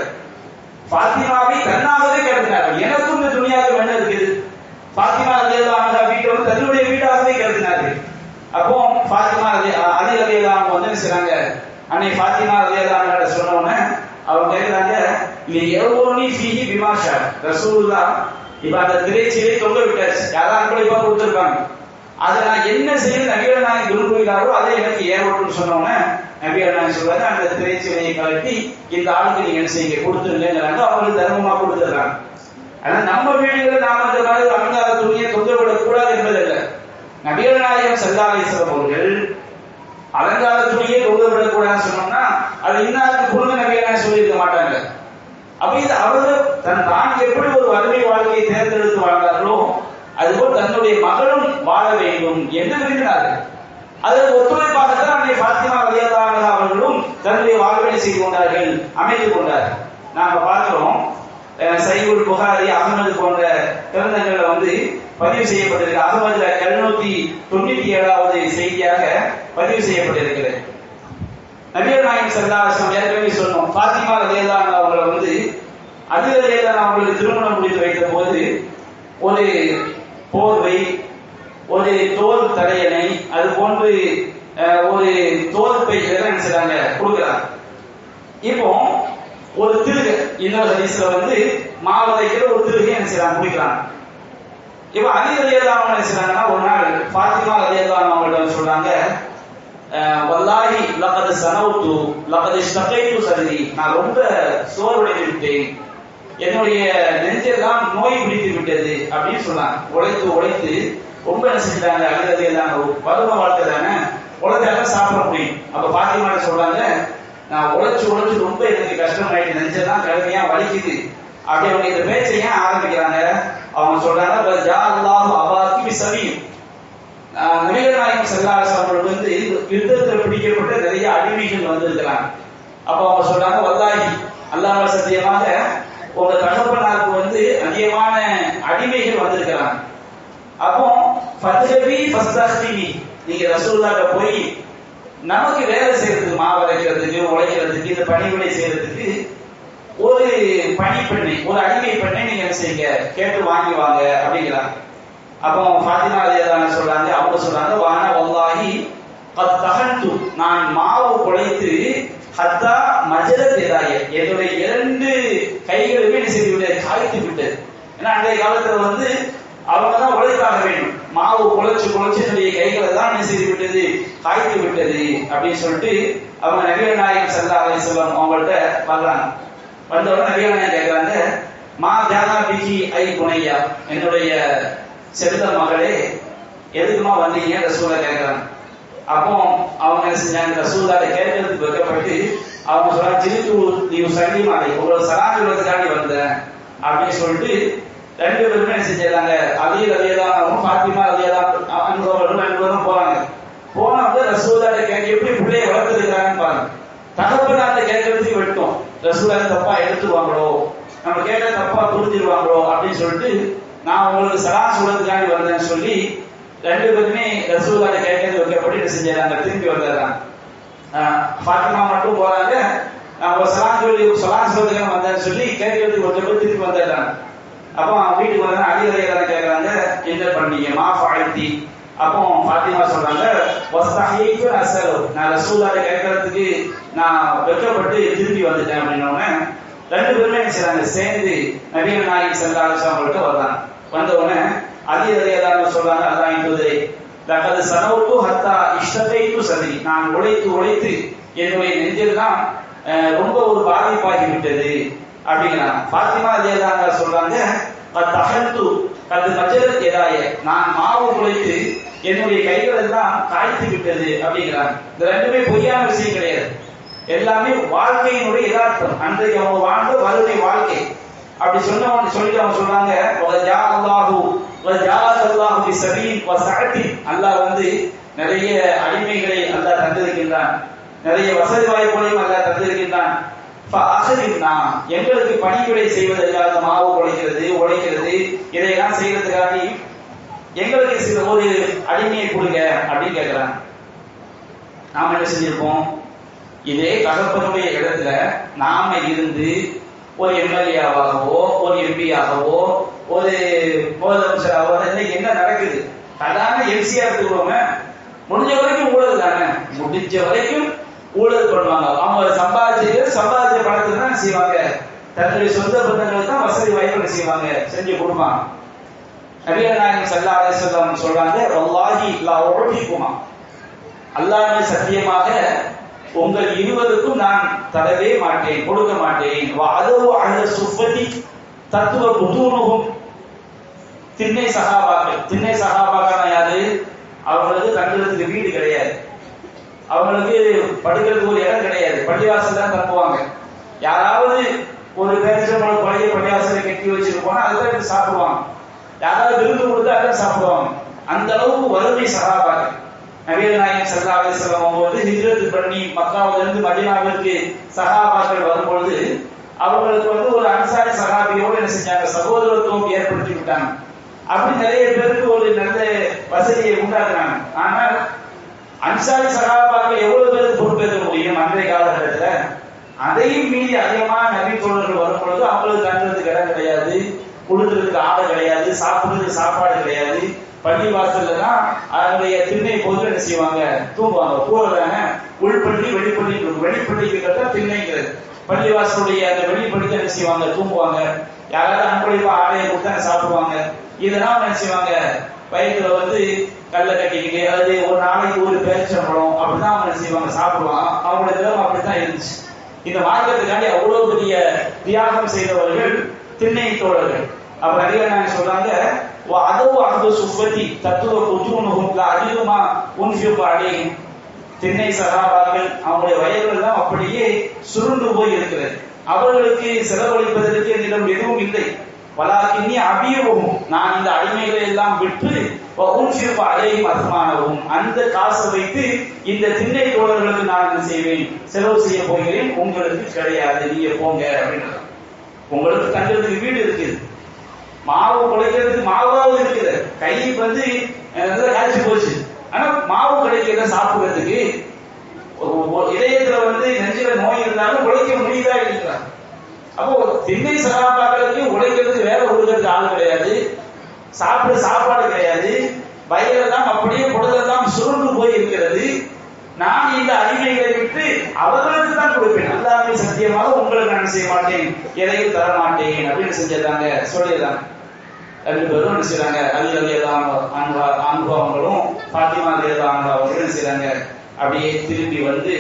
ஃபாத்திமாவை தன்னாகவே கருதினார்கள். எனக்கும் இந்த துனியாவுக்கு என்ன இருக்குது. ஃபாத்திமா ரலியல்லாஹு அன்ஹா வீட்டை வந்து தன்னுடைய வீடாகவே கருதினார்கள். அப்போ ஃபாத்திமா அலி ரலியல்லாஹு அன்ஹு வந்து என்ன செய்றாங்க, அன்னை ஃபாத்திமா ரலியல்லாஹு அன்ஹா சொன்ன உடனே அவங்க கேட்கிறாங்க, இது எவ்வளவு ஃபீஹி பிமாஷா. ரசூலுல்லாஹ் இப்ப அந்த திரைச்சீலை தொங்க விட்டாச்சு, யாராவது கூட இப்ப கொடுத்திருப்பாங்க, அதை நான் என்ன செய்ய நபிகள் நாயகம் விரும்புகிறாரோ அதை எனக்கு ஏற்பட்டு சொன்னோன்னே நபிகள் நாயகம் சொல்றாங்க, அந்த திரைச்சீலையை கலட்டி இந்த ஆளுக்கு நீங்க என்ன செய்ய கொடுத்துருங்கிறாங்க. அவங்களுக்கு தர்மமா கொடுத்துடுறாங்க. ஆனா நம்ம வீடுகளை நாம அந்த மாதிரி அலங்கார துணியை தொங்கவிடக் கூடாது என்பதல்ல. நபிகள் நாயகம் ஸல்லல்லாஹு அலைஹி வஸல்லம் அவர்கள் அலங்கார துணியை தொங்கவிடக் கூடாதுன்னு சொன்னோம்னா அது இன்னாருக்கு கொடுங்க நபிகள் நாயகம் சொல்லியிருக்க மாட்டாங்க. அப்ப இது அவர்கள் தான் எப்படி ஒரு வறுமை வாழ்க்கையை தேர்ந்தெடுத்து வாழ்ந்தார்களோ அதுபோல் தன்னுடைய மகளும் வாழ வேண்டும் என்று விரும்பினார்கள். அதற்கு ஒத்துழைப்பாகத்தான் அன்னை ஃபாத்திமா ரலியல்லாஹு அன்ஹா அவர்களும் தன்னுடைய வாழ்வினை செய்து கொண்டார்கள், அமைத்துக் கொண்டார்கள். நாம பார்க்கிறோம், சஹீஹுல் புகாரி, அஹ்மது போன்ற கிரந்தங்கள்ல வந்து பதிவு செய்யப்பட்டிருக்கு. அஹ்மதுல 797வது செய்தியாக பதிவு செய்யப்பட்டிருக்கிறது. நபிகள் நாயகம் ஸல்லல்லாஹு அலைஹி வஸல்லம் ஏற்கனவே சொன்னோம், ஃபாத்திமா ரலியல்லாஹு அன்ஹா அவங்களை வந்து அலி ரலியல்லாஹு அன்ஹு அவர்களுக்கு திருமணம் முடித்து வைத்த போது ஒரு போர்வை, ஒரு தோல் தடையணை, அது போன்று ஒரு தோல் பை என்ன செய்றாங்க, கொடுக்கிறாங்க. இப்போ ஒரு திருகை, இன்னொரு ஹதீஸ்ல வந்து மாவதைக்கிற ஒரு திருகை என்ன செய்றாங்க, குடிக்கிறாங்க. இப்ப அலி ரலியல்லாஹு அன்ஹு என்ன செய்றாங்கன்னா, ஒரு நாள் ஃபாத்திமா ரலியல்லாஹு அன்ஹா அவங்கள்ட்ட சொல்றாங்க, வல்லாஹி லகத் சனவுது லகத் இஷ்தகைது சதரி, நான் ரொம்ப சோர்வடைந்து விட்டேன், என்னுடைய நெஞ்செல்லாம் நோய் பிடித்து விட்டது அப்படின்னு சொன்னாங்க. உழைத்து உழைத்து ரொம்ப என்ன செஞ்சாங்க, அழுது எல்லாம் வறுமை வாழ்க்கை தானே, உழைச்சாதான் சாப்பிட முடியும். அப்ப பாத்திமா சொல்றாங்க, நான் உழைச்சு உழைச்சு ரொம்ப எனக்கு கஷ்டமாயிட்டு, நெஞ்செல்லாம் கடுமையா வலிக்குது. அப்படி அவங்க இந்த பேச்சை ஏன் ஆரம்பிக்கிறாங்க? அவங்க சொல்றாங்க, நபிகள் நாயகம் ஸல்லல்லாஹு அலைஹி வஸல்லம் வந்து யுத்தத்தில் பிடிக்கப்பட்ட நிறைய அடிமைகள் வந்திருக்கிறாங்க. அப்ப அவங்க சொல்றாங்க, வல்லாஹி அல்லாஹ் சத்தியமாக உங்க தகப்பனாருக்கு வந்து அதிகமான அடிமைகள் வந்திருக்கிறாங்க. அப்போ ஃபத்ஹபி ஃபஸ்தஹ்திமி, நீங்க ரசூலுல்லாஹ்ட்ட போய் நமக்கு வேலை செய்யறதுக்கு, மாவு அரைக்கிறதுக்கு, உழைக்கிறதுக்கு, இந்த பணிவிடை செய்யறதுக்கு ஒரு பணிப்பெண்ணை, ஒரு அடிமை பெண்ணை நீங்க என்ன செய்யுங்க, கேட்டு வாங்கி வாங்க அப்படிங்கிறாங்க. அப்போ ஃபாத்திமா ரலியல்லாஹு அன்ஹா சொல்றாங்க, அவங்க சொல்றாங்க, வானா வல்லாஹி கத் தஹன்து, நான் மாவு குழைத்து ஹத்தா மஜரத் யதாய, என்னுடைய 2 கைகளுமே என்ன செய்து விட்டது, காய்த்து விட்டது. ஏன்னா அன்றைய காலத்துல வந்து அவங்க தான் உழைத்தாக வேண்டும், மாவு குழைச்சு குழைச்சு என்னுடைய கைகளை தான் என்ன செய்து விட்டது, காய்த்து விட்டது அப்படின்னு சொல்லிட்டு அவங்க நபிகள் நாயகம் ஸல்லல்லாஹு அலைஹி வஸல்லம் அவங்கள்ட்ட வர்றாங்க. வந்தவுடனே நபிகள் நாயகம் கேட்கிறாங்க, மா ஜானா பிகி ஐ புனையா, என்னுடைய செல்ல மகளே எதுக்குமா வந்தீங்க ரசூலா கேட்கிறாங்க. அப்போ அவங்க என்ன செஞ்சாங்க, ரசூலுல்லாஹ் கேட்கறதுக்கு வைக்கப்பட்டு அவங்க சொல்றாங்க, ஜிரித்து நீ சலீம் அலை, உங்களோட சலாம் சொல்றதுக்காண்டி வந்தேன் அப்படின்னு சொல்லிட்டு 2 பேருமே என்ன செஞ்சாங்க, அலி ரலியல்லாஹு அன்ஹு ஃபாத்திமா ரலியல்லாஹு அன்ஹா 2 பேரும் போறாங்க. போனவங்க ரசூலுல்லாஹ் கேட்க எப்படி பிள்ளையை வளர்த்துருக்காங்கன்னு பாருங்க. தகப்பனார்ட்ட கேட்கறதுக்கு விட்டோம், ரசூலுல்லாஹ் தப்பா எடுத்துருவாங்களோ, நம்ம கேட்ட தப்பா புரிஞ்சிருவாங்களோ அப்படின்னு சொல்லிட்டு நான் உங்களுக்கு சலாம் சொல்றதுக்காண்டி வந்தேன்னு சொல்லி 2 பேருமே ரசூலுல்லாஹ் கேட்கறது வைக்கப்பட்டு என்ன செஞ்சாங்க, திரும்பி வந்துடுறாங்க. ஃபாத்திமா மட்டும் போறாங்க, நான் சலாம் சொல்றதுக்காக வந்தேன்னு சொல்லி கேட்கறதுக்கு வைக்கப்பட்டு திரும்பி வந்துடுறாங்க. அப்போ வீட்டுக்கு வந்தா அலி ரலியல்லாஹு கேட்கறாங்க, என்ன பண்ணீங்க, மா ஃபஅல்தி. அப்போ ஃபாத்திமா சொல்றாங்க, வஸ்தஹீது அஸலு, நான் ரசூலுல்லாஹ் கேட்கறதுக்கு நான் வெட்கப்பட்டு திரும்பி வந்துட்டேன் அப்படின்னோடனே 2 பேருமே என்ன செய்றாங்க, சேர்ந்து நபிகள் நாயகம் ஸல்லல்லாஹு அலைஹி வஸல்லம் கிட்ட வர்றாங்க. வந்த உடனே அலி ரலியல்லாஹு அன்ஹு சொல்றாங்க, அல்லாஹ் என்பது லகத் சனவுது ஹத்தா இஷ்தகைது சதரி, நான் உழைத்து உழைத்து என்னுடைய நெஞ்சில் தான் ரொம்ப ஒரு பாதிப்பாகி விட்டது அப்படிங்கிறாங்க. ஃபாத்திமா ரலியல்லாஹு அன்ஹா சொல்றாங்க, கத் தஹன்து கத் மஜரத் யதாய, நான் மாவு குழைத்து என்னுடைய கைகள் எல்லாம் காய்த்து விட்டது அப்படிங்கிறாங்க. இந்த 2மே பொய்யான விஷயம் கிடையாது, எல்லாமே வாழ்க்கையினுடைய யதார்த்தம், அன்றைக்கு அவங்க வாழ்ந்த வறுமை வாழ்க்கை. அப்படி சொல்லிட்டு அவங்க சொல்றாங்க, அல்லாஹ் வந்து நிறைய அடிமைகளை அல்லாஹ் தந்திருக்கின்றான், நிறைய வசதி வாய்ப்புகளையும் அல்லாஹ் தந்திருக்கின்றான். எங்களுக்கு பணிவிடை செய்வதற்காக மாவு உழைக்கிறது இதையெல்லாம் செய்யறதுக்காக எங்களுக்கு சில ஒரு அடிமையை கொடுங்க அப்படின்னு கேட்கிறாங்க. நாம என்ன செஞ்சிருப்போம், இதே தகப்பனுடைய இடத்துல நாம இருந்து ஒரு எம்எல்ஏவாகவோ ஒரு எம்பியாகவோ ஒரு முதலமைச்சராகவோ இன்னைக்கு என்ன நடக்குது, சாதாரண எம்சியா எடுத்துக்கிறோங்க, முடிஞ்ச வரைக்கும் ஊழல் தானே, முடிஞ்ச வரைக்கும் ஊழல் பண்ணுவாங்க. அவங்க சம்பாதிச்ச பணத்தை தான் செய்வாங்க, தன்னுடைய சொந்த பந்தங்களுக்கு தான் வசதி வாய்ப்புகள் செய்வாங்க, செஞ்சு கொடுப்பாங்க. நபிகள் நாயகம் ஸல்லல்லாஹு அலைஹி வஸல்லம் சொல்றாங்க, வல்லாஹி லா உஅதிகுமா, அல்லாஹ்வே சத்தியமாக உங்கள் இருவருக்கும் நான் தரவே மாட்டேன், கொடுக்க மாட்டேன். வஅதவு அஹ்ல சுஃபதி தத்துவ புதூனுஹும், திண்ணை சஹாபாக்கள் யாரு, அவங்களுக்கு தங்குறதுக்கு வீடு கிடையாது, அவங்களுக்கு படுக்கிறதுக்கு ஒரு இடம் கிடையாது, பள்ளிவாசல் தான் தங்குவாங்க. யாராவது ஒரு பேரிச்சம்பழம் பழைய பள்ளிவாசலை கட்டி வச்சுட்டு போனா அதுதான் சாப்பிடுவாங்க, யாராவது விருந்து கொடுத்தா அதான் சாப்பிடுவாங்க. அந்த அளவுக்கு வறுமை சஹாபாக்கள். நபிகள் நாயகம் ஸல்லல்லாஹு அலைஹி வஸல்லம் அவங்க ஹிஜ்ரத் பண்ணி மக்காவிலிருந்து மதீனாவிற்கு சஹாபாக்கள் வரும்பொழுது அவங்களுக்கு ஒரு அன்சாரி சஹாபியோடு என்ன செஞ்சாங்க, சகோதரத்துவம் ஏற்படுத்தி விட்டாங்க. அப்படி நிறைய பேருக்கு ஒரு நல்ல வசதியை உண்டாக்குறாங்க. ஆனால் அன்சாரி சஹாபாக்கள் எவ்வளவு பேருக்கு பொறுப்பேற்க முடியும் அன்றைய காலகட்டத்தில்? அதையும் மீறி அதிகமான நபி தோழர்கள் வரும்பொழுது அவங்களுக்கு தங்குறதுக்கு இடம் கிடையாது, கொடுக்கறதுக்கு ஆடை கிடையாது, சாப்பிடுறதுக்கு சாப்பாடு கிடையாது. பள்ளி வாசல்ல தான் அதனுடைய திண்ணை போது என்ன செய்வாங்க, தூங்குவாங்க. கூறதாங்க உள்பள்ளி வெளிப்பள்ளி, வெளிப்பள்ளிக்கு திண்ணைங்கிறது, பள்ளிவாசலுடைய அந்த வெளிப்பள்ளிக்கு என்ன செய்வாங்க, தூங்குவாங்க. யாராவது அன்பளிப்பா ஆடையை கொடுத்தா சாப்பிடுவாங்க. இதெல்லாம் என்ன செய்வாங்க, வயிற்றுல வந்து கல்லை கட்டிக்கிட்டு அதாவது ஒரு நாளைக்கு ஒரு பேரிச்சம்பழம் அப்படிதான் அவங்க செய்வாங்க, சாப்பிடுவாங்க. அவங்களோட தினம் அப்படித்தான் இருந்துச்சு. இந்த மார்க்கத்துக்காண்டி அவ்வளவு பெரிய தியாகம் செய்தவர்கள் திண்ணை தோழர்கள். அப்ப நிறைய நான் சொல்றாங்க, அதவு அகது சுப்பத்தி தத்துவ குஜூனுகும் அதிகமா உன்ஃபியூப் அடையும். திண்ணை சகாபாக்கள் அவங்களுடைய வயல்கள் தான் அப்படியே சுருண்டு போய் இருக்கிறது. அவர்களுக்கு செலவழிப்பதற்கு என்னிடம் எதுவும் இல்லை. வலாக்கின்னி அபியவும், நான் இந்த அடிமைகளை எல்லாம் விற்று அடையும் அசமானவும், அந்த காசை வைத்து இந்த திண்ணை தோழர்களுக்கு நான் என்ன செய்வேன், செலவு செய்ய போகிறேன். உங்களுக்கு கிடையாது, நீங்க போங்க அப்படின்னு. உங்களுக்கு தங்கிறதுக்கு வீடு இருக்குது, மாவு குழைக்கிறதுக்கு மாவாவது இருக்குது, கை வந்து காய்ச்சி போச்சு, ஆனா மாவு கிடைக்கிறத சாப்பிடுறதுக்கு இதயத்துல வந்து நெஞ்சில நோய் இருந்தாலும் உழைக்க முடியுதா இருக்கிறார். அப்போ திண்ணை சகாபாக்களுக்கு உழைக்கிறதுக்கு வேலை கொடுக்கறதுக்கு ஆள் கிடையாது, சாப்பாடு கிடையாது, வயலெல்லாம் அப்படியே பொழுதெல்லாம் சுருண்டு போய் இருக்கிறது. நான் இந்த அடிமைகளை விட்டு அவர்களுக்கு தான் கொடுப்பேன், அல்லாஹ்வை சத்தியமாக உங்களுக்கு நான் செய்ய மாட்டேன், எதையும் தர மாட்டேன் அப்படின்னு செஞ்சிருந்தாங்க, சொல்லிடுறாங்க. ரெண்டு பேரும் என்ன செய்யறாங்க, அலி ரலியல்லாஹு அன்ஹுவும் ஃபாத்திமா ரலியல்லாஹு அவங்களும் என்ன செய்யறாங்க, அப்படியே திரும்பி வந்து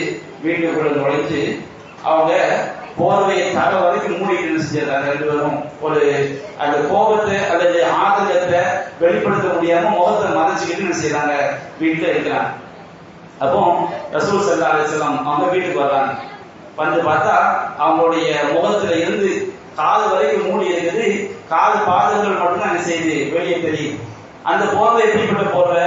வீட்டுக்குள்ள நுழைஞ்சு அவங்க போர்வையை தர வரைக்கும் மூடிட்டு செஞ்சிடறாங்க. ரெண்டு பேரும் ஒரு அந்த கோபத்தை அல்லது ஆதங்கத்தை வெளிப்படுத்த முடியாம முகத்தை மறைச்சுக்கிட்டு என்ன செய்யறாங்க, வீட்டுல இருக்கிறாங்க. அப்போ ரசூல் ஸல்லல்லாஹு அலைஹி வஸல்லம் அவங்க வீட்டுக்கு வர்றாங்க. வந்து பார்த்தா அவங்களுடைய முகத்துல இருந்து காது வரைக்கும் மூடி இருக்குது, காது பாதங்கள் மட்டும் தான் என்ன செய்யுது, வெளியே தெரியுது. அந்த போர்வை எப்படிப்பட்ட போர்வை,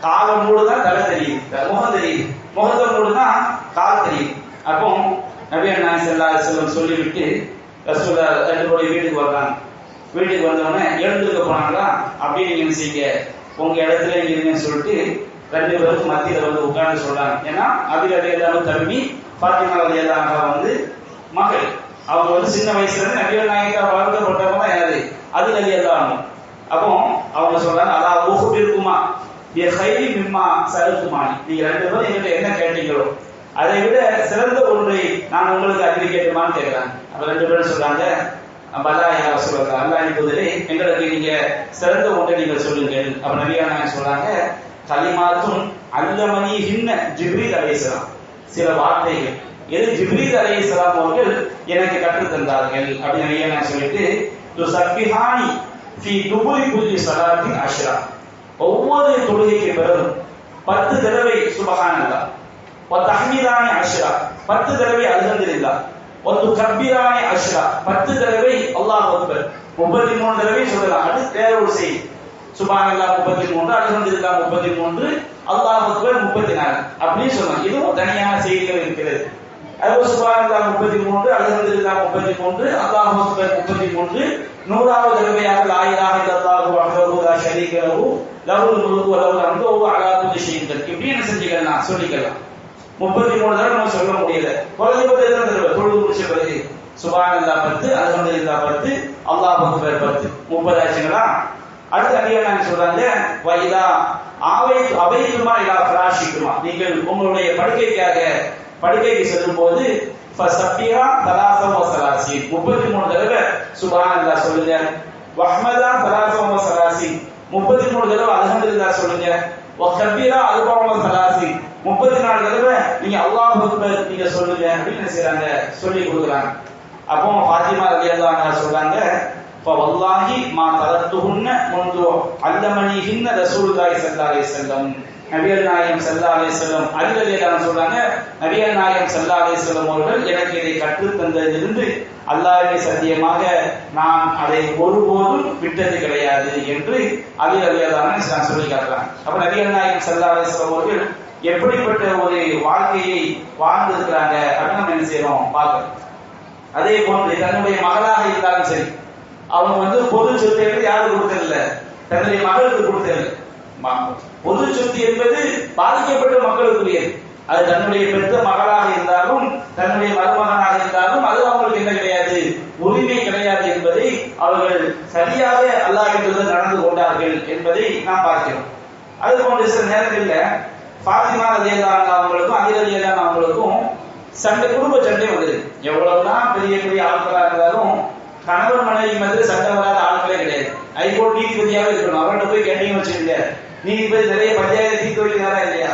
காலை மூடுதான் தலை தெரியுது, முகம் தெரியுது, முகத்தை மூடுதான் கால் தெரியுது. அப்போ நபி நாயகம் ஸல்லல்லாஹு அலைஹி வஸல்லம் சொல்லிவிட்டு ரசூல் ரெண்டு பேரும் வீட்டுக்கு வர்றாங்க. வீட்டுக்கு வந்தோடனே எழுந்துக்க போனாங்களா, அப்படியே நீங்க என்ன செய்யுங்க, உங்க இடத்துல நீங்க இருங்கன்னு சொல்லிட்டு ரெண்டு பேருக்கு மத்தியில வந்து உட்கார்ந்து சொல்றாங்க. ஏன்னா அலி ரலியல்லாஹு தம்பி, ஃபாத்திமா ரலியல்லாஹு வந்து மகள். அவங்க வந்து சின்ன வயசுல இருந்து நபிகள் நாயகம் வளர்க்கப்பட்டவங்க தான் யாரு, அலி ரலியல்லாஹு. அப்போ அவங்க சொல்றாங்க, அதா ஊஹுபிருக்குமா பிஹைரி மிம்மா சஅல்துமானி, நீங்க ரெண்டு பேரும் என்கிட்ட என்ன கேட்டீங்களோ அதை விட சிறந்த ஒன்றை நான் உங்களுக்கு அறிவிக்கட்டுமான்னு கேட்கிறாங்க. அப்ப ரெண்டு பேரும் சொல்றாங்க, பலா யா ரசூலல்லாஹ், அல்லாஹ்வின் தூதரே எங்களுக்கு நீங்க சிறந்த ஒன்றை நீங்க சொல்லுங்கள். அப்ப நபிகள் நாயகம் சொல்றாங்க, கலிமாத்துன் அல்லமனிஹின்ன ஜிப்ரீல் அலைஹிஸ்ஸலாம், சில வார்த்தைகள் எது ஜிப்ரீல் அலைஹிஸ்ஸலாம் அவர்கள் எனக்கு கற்றுத் தந்தார்கள் அப்படின்னு நபிகள் நாயகம் சொல்லிட்டு, துஸப்பிஹானி ஃபீ துபுரி குல்லி ஸலாத்தின் அஷ்ரா, ஒவ்வொரு தொழுகைக்கு பிறகு 10 தடவை சுப்ஹானல்லாஹ், வ தஹ்மீதானி அஷ்ரா 10 தடவை அல்ஹம்துலில்லாஹ், வ துகப்பிரானி அஷ்ரா 10 தடவை அல்லாஹ் அக்பர், 33 தடவை சொல்லலாம். அது வேற ஒரு செய்தி. சுப்ஹானல்லாஹ் 33, அல்ஹம்துலில்லாஹ் 33, அல்லாஹ் அக்பர் 34 அப்படின்னு சொல்லலாம். இதுவும் தனியான செய்திகள் இருக்கிறது. அது சுப்ஹானல்லாஹ் 33, அல்ஹம்துலில்லாஹ் 33, அல்லாஹ் அக்பர் 33, 100வது தடவையாக லா இலாஹ இல்லல்லாஹு வஹ்தஹு லா ஷரீக லஹு லஹுல் முல்கு வ லஹுல் ஹம்து வ அலா குல்லி ஷைஇன் கதீர், இப்படி என்ன செஞ்சுக்கலாம், சொல்லிக்கலாம். 33 தடவை நம்ம சொல்ல முடியல, குறைஞ்சபட்ச தடவை தொழுது முடிச்ச பிறகு சுப்ஹானல்லாஹ் 10, அல்ஹம்துலில்லாஹ் 10, அல்லாஹ் அக்பர் 10, 30 ஆச்சுங்களா. அடுத்து நபிகள் நாயகம் சொல்றாங்க, வைதா அவைத்துமா இலா ஃபிராஷிக்குமா, நீங்கள் உங்களுடைய படுக்கைக்கு செல்லும் போது ஃபஸப்பிஹா தலாஸா வ ஸலாஸீன் 33 தடவை சுப்ஹானல்லாஹ் சொல்லுங்க, வஹ்மதா தலாஸா வ ஸலாஸீன் 33 தடவை அல்ஹம்துலில்லாஹ் சொல்லுங்க, வ கபீரா அர்பஆ வ ஸலாஸீன் 34 தடவை நீங்க அல்லாஹ் அக்பர் நீங்க சொல்லுங்க அப்படின்னு செய்றாங்க, சொல்லி கொடுக்குறாங்க. அப்போ ஃபாத்திமா ரலியல்லாஹு அன்ஹா சொல்றாங்க, ஃபவல்லாஹி மா தரத்துஹுன்ன முன்து அல்லமனிஹின்ன ரசூலுல்லாஹி ஸல்லல்லாஹு அலைஹி வஸல்லம், நபிகள் நாயகம் ஸல்லல்லாஹு அலைஹி வஸல்லம் அலி ரலியல்லாஹு சொல்றாங்க, நபிகள் நாயகம் ஸல்லல்லாஹு அலைஹி வஸல்லம் அவர்கள் எனக்கு இதை கற்றுத் தந்ததிலிருந்து அல்லாஹ்வை சத்தியமாக நான் அதை ஒருபோதும் விட்டது கிடையாது என்று அலி ரலியல்லாஹு சொல்லி காட்டுறாங்க. அப்ப நபிகள் நாயகம் ஸல்லல்லாஹு அலைஹி வஸல்லம் அவர்கள் எப்படிப்பட்ட ஒரு வாழ்க்கையை வாழ்ந்திருக்கிறாங்க அப்படின்னு நம்ம என்ன செய்யறோம் பார்க்கிறோம். அதே போன்று தன்னுடைய மகளாக இருந்தாலும் சரி, அவங்க வந்து பொது சொத்தை யாரும் கொடுத்ததில்லை, தன்னுடைய மகளுக்கு கொடுத்ததில்லை. பொது சொத்து என்பது பாதிக்கப்பட்ட மக்களுக்குரியது. அது தன்னுடைய பெற்ற மகளாக இருந்தாலும் தன்னுடைய மருமகனாக இருந்தாலும் அது அவங்களுக்கு என்ன கிடையாது, உரிமை கிடையாது என்பதை அவர்கள் சரியாக அல்லாஹ்விடத்தில் நடந்து கொண்டார்கள் என்பதை நாம் பார்க்கிறோம். அது போன்ற சில நேரங்களில் ஃபாத்திமா ரலியல்லாஹு அன்ஹா அவங்களுக்கும் அலி ரலியல்லாஹு அவங்களுக்கும் குடும்ப சண்டை வந்தது. எவ்வளவுதான் பெரிய பெரிய ஆட்களா இருந்தாலும் கணவன் மனைவி மத்தியில் சண்டை வராத ஆட்களே கிடையாது. ஹைகோர்ட் நீதிபதியாவே இருக்கணும். அவர்கிட்ட போய் கேட்டீங்கன்னு வச்சுக்கோங்க, நீதிபதி நிறைய பஞ்சாயத்து தீர்த்து வைக்கிறாரா இல்லையா,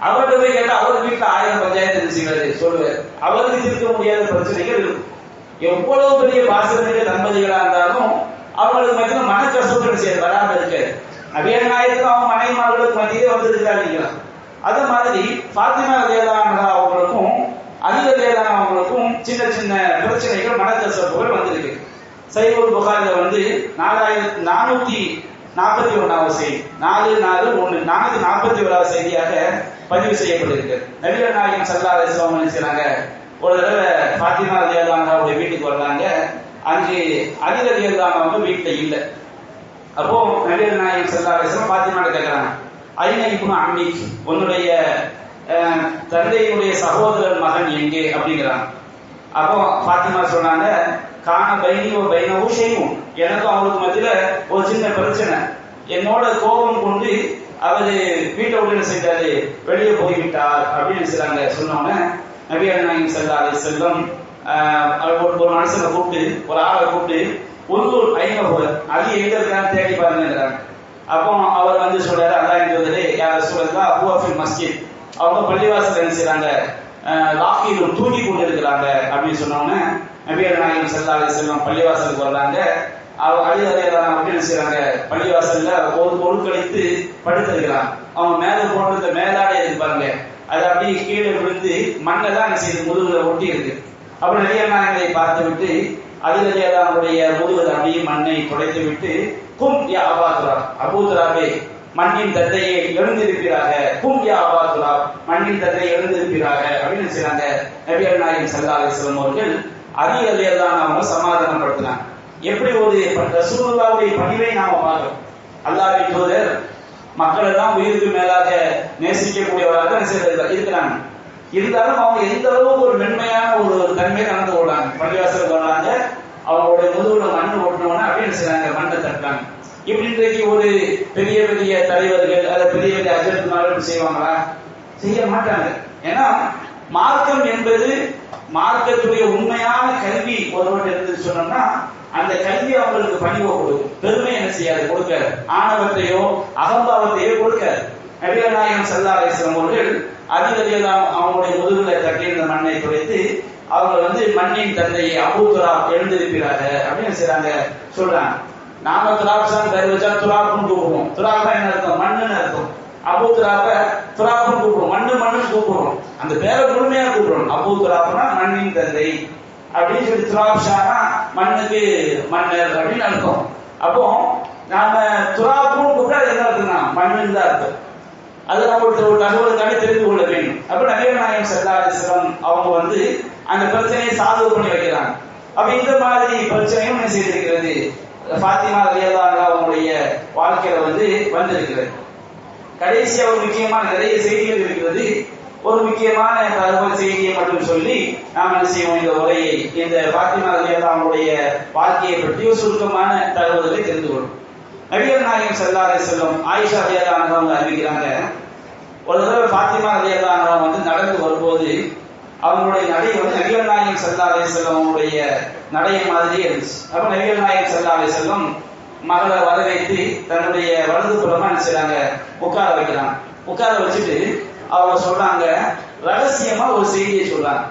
அவர்கிட்ட போய் கேட்டா அவர் வீட்டுல 1000 பஞ்சாயத்து செய்வாரு சொல்லுவார். அவருக்கு தீர்க்க முடியாத பிரச்சனைகள் இருக்கும். எவ்வளவு பெரிய பாசமிக்க தம்பதிகளா இருந்தாலும் அவங்களுக்கு மத்தியில் மனக்கசப்புகள் வராம இருக்காது. நபிகள் நாயகத்துக்கு அவங்க மனைவிமார்களுக்கு மத்தியே வந்திருக்கிறாங்க. அது மாதிரி ஃபாத்திமா ரலியல்லாஹு அன்ஹா அவங்களுக்கும் அலி ரலியல்லாஹு அன்ஹு அவங்களுக்கும் சின்ன சின்ன பிரச்சனைகள் மனக்கசப்புகள் வந்திருக்கு. சஹீஹுல் புகாரில 4441வது செய்தி 441வது செய்தியாக பதிவு செய்யப்பட்டிருக்கு. நபிகள் நாயகம் ஸல்லல்லாஹு அலைஹி வஸல்லம் நினைச்சாங்க, ஒரு தடவை ஃபாத்திமா ரலியல்லாஹு அன்ஹாவுடைய வீட்டுக்கு வர்றாங்க. அங்கு அலி ரலியல்லாஹு அன்ஹு வீட்டுல இல்லை. அப்போ நபிகள் நாயகம் ஸல்லல்லாஹு அலைஹி வஸல்லம் ஃபாத்திமாட்ட கேட்கறாங்க, ஐன இப்னு அம்மிக், உன்னுடைய தந்தையினுடைய சகோதரர் மகன் எங்கே அப்படிங்கிறாங்க. அப்போ ஃபாத்திமா சொன்னாங்க, கான பைனி வ பைனஹு ஷைஉன், எனக்கும் அவருக்கு மத்தியில ஒரு சின்ன பிரச்சனை, என்னோட கோபம் கொண்டு அவரு வீட்டை விட்டு என்ன செய்தாரு, வெளியே போய்விட்டார் அப்படின்னு சொன்னாங்க. நபிகள் நாயகம் ஸல்லல்லாஹு அலைஹி வஸல்லம் ஒரு மனுஷனை கூப்பிட்டு, ஒரு ஆளை கூப்பிட்டு, உள்ளூர் ஐநூறு அது எங்க இருக்கான்னு தேடி பாருங்கிறாங்க. அப்போ அவர் வந்து சொல்றாரு, அல்லாஹ் சொல்றாரு, யார் ரசூலல்லாஹ் ஹுவ ஃபில் மஸ்ஜித், அவங்க பள்ளிவாசல் என்ன செய்றாங்க, லாக்கிலும் தூங்கி கொண்டு இருக்கிறாங்க அப்படின்னு சொன்னோன்னே நபிகள் நாயகம் ஸல்லல்லாஹு அலைஹி வஸல்லம் பள்ளிவாசலுக்கு வர்றாங்க. அலி ரலியல்லாஹு அன்ஹு என்ன செய்றாங்க, பள்ளிவாசல்ல ஒரு பொருட்கழித்து படுத்திருக்கிறாங்க. அவங்க மேல போட்டிருந்த மேலாடை இருக்கு பாருங்க, அது அப்படியே கீழே விழுந்து மண்ணெல்லாம் என்ன செய்யுது, முதுகுல ஒட்டி இருக்கு. அப்ப நபிகள் நாயகத்தை பார்த்து விட்டு அலி ரலியல்லாஹு அன்ஹுடைய முதுகுல அப்படியே மண்ணை துடைத்து விட்டு, கும் யா அபா துராப், அபூ துராபே மண்ணின் தந்தையை எழுந்திருப்பீராக, கும் யா அபா துராப் மண்ணின் தந்தையை எழுந்திருப்பீராக அப்படின்னு செய்றாங்க. நபிகள் நாயகம் ஸல்லல்லாஹு அலைஹி வஸல்லம் அவர்கள் அலி ரலியல்லாஹு அன்ஹு சமாதானப்படுத்தினாங்க. எப்படி ஒரு ரசூலுல்லாஹ்வுடைய பணிவை நாம பார்க்கிறோம். அல்லாஹ்வின் தூதர் மக்கள் எல்லாம் உயிருக்கு மேலாக நேசிக்கக்கூடியவராக இருக்கிறாங்க. இருந்தாலும் அவங்க எந்த அளவுக்கு ஒரு மென்மையான ஒரு தன்மையை நடந்து கொள்றாங்க. பள்ளிவாசலுக்கு வர்றாங்க, அவங்களுடைய முதுகுல மண் ஓட்டணும்னா அப்படின்னு செய்றாங்க, மண்ணை தட்டுறாங்க. இப்படி இன்றைக்கு ஒரு பெரிய பெரிய தலைவர்கள் அதை பெரிய பெரிய அஜர்மார்கள் செய்வாங்களா? செய்ய மாட்டாங்க. ஏன்னா மார்க்கம் என்பது, மார்க்கத்துடைய உண்மையான கல்வி ஒருவன் இருந்து சொன்னோம்னா அந்த கல்வி அவங்களுக்கு பணிவோ கொடுக்கும், பெருமை என்ன செய்யாது, கொடுக்காது, ஆணவத்தையோ அகம்பாவத்தையோ கொடுக்காது. நபிகள் நாயகம் ஸல்லல்லாஹு அலைஹி வஸல்லம் அவர்கள் அலி ரலியல்லாஹு அவங்களுடைய முதுகுல தட்டியிருந்த மண்ணை துடைத்து அவங்க வந்து மண்ணின் தந்தையை அபூ துராப் எழுந்திருக்கிறாங்க அப்படின்னு செய்றாங்க சொல்றாங்க. நாம துராப்சான் பேர் வச்சா துராப்னு கூப்பிடுவோம். துராபா என்ன அர்த்தம், மண்ணுன்னு அர்த்தம். அபூ துராப துராப்னு கூப்பிடுவோம், மண்ணுன்னு கூப்பிடுறோம். அந்த பேரை முழுமையா கூப்பிடுறோம். அபூ துராப்னா மண்ணின் தந்தை அப்படின்னு சொல்லி, துராப்ஷானா மண்ணுக்கு மன்னர் அப்படின்னு அர்த்தம். அப்போ நாம துராப்னு கூப்பிட்டா அது என்ன அர்த்தம்னா மண்ணுன்னு தான் அர்த்தம். அது நம்ம ஒரு தகவலுக்காக தெரிந்து கொள்ள வேண்டும். அப்ப நபிகள் நாயகம் ஸல்லல்லாஹு அலைஹி வஸல்லம் அவங்க வந்து அந்த பிரச்சனையை சால்வ் பண்ணி வைக்கிறாங்க. அப்ப இந்த மாதிரி பிரச்சனையும் என்ன செய்திருக்கிறது, ஃபாத்திமா ரலியல்லாஹு அன்ஹா அவங்களுடைய வாழ்க்கையில வந்து வந்திருக்கிறது. கடைசியா ஒரு முக்கியமான நிறைய செய்திகள் இருக்கிறது. ஒரு முக்கியமான தகவல் செய்தியை மட்டும் சொல்லி நாம் என்ன செய்வோம், இந்த உரையை, இந்த ஃபாத்திமா ரலியல்லாஹு அவங்களுடைய வாழ்க்கையை பற்றி ஒரு சுருக்கமான தகவல்களை தெரிந்து கொள்ளும். நபிகள் நாயகம் ஸல்லல்லாஹு அலைஹி வஸல்லம் ஆயிஷா ரலியல்லாஹு அன்ஹா அவங்க அறிவிக்கிறாங்க, ஒரு தடவை ஃபாத்திமா ரலியல்லாஹு அன்ஹா வந்து நடந்து வரும்போது அவங்களுடைய நடை வந்து நபிகள் நாயகம் ஸல்லல்லாஹு அலைஹி வஸல்லம் அவங்களுடைய நடை மாதிரியே இருந்துச்சு. அப்ப நபிகள் நாயகம் ஸல்லல்லாஹு அலைஹி வஸல்லம் மகளை வரவேற்று தன்னுடைய வலது புறமா என்ன செய்றாங்க, உட்கார வைக்கிறாங்க. உட்கார வச்சுட்டு அவங்க சொல்றாங்க, ரகசியமா ஒரு செய்தியை சொல்றாங்க.